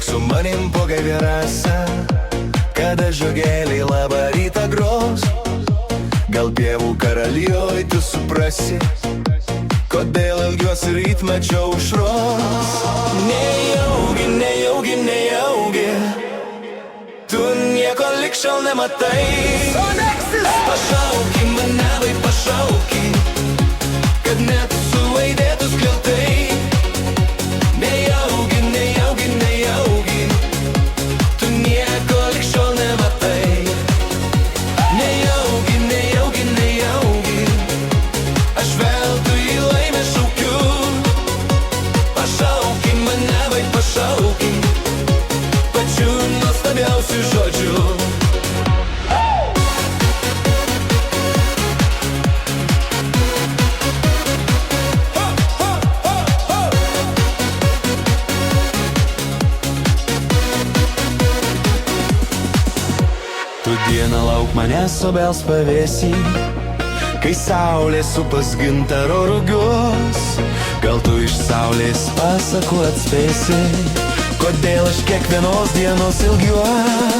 su manim pogaivi rasa, kada žiogeliai labą rytą gros. Gal pievų karalijoj tu suprasi, kodėl ilgiuosi rytmečio aušros. Nejaugi, nejaugi, nejaugi, tu nieko likščiau nematai. Pašauki mane, vai pašauki, kad net suvaidėtų skliautai. Nejaugi, nejaugi, nejaugi, tu nieko likščiau nematai. Nejaugi, nejaugi, nejaugi, aš veltui į laimę šaukiu. Pašauki mane, vai pašauki, pačiu nuostabiausiu žodžiu. Tu dieną lauk manęs obels pavėsį, kai saulė supas gintaro rugius. Gal tu iš saulės pasakų atspėsi, kodėl aš kiekvienos dienos ilgiuos.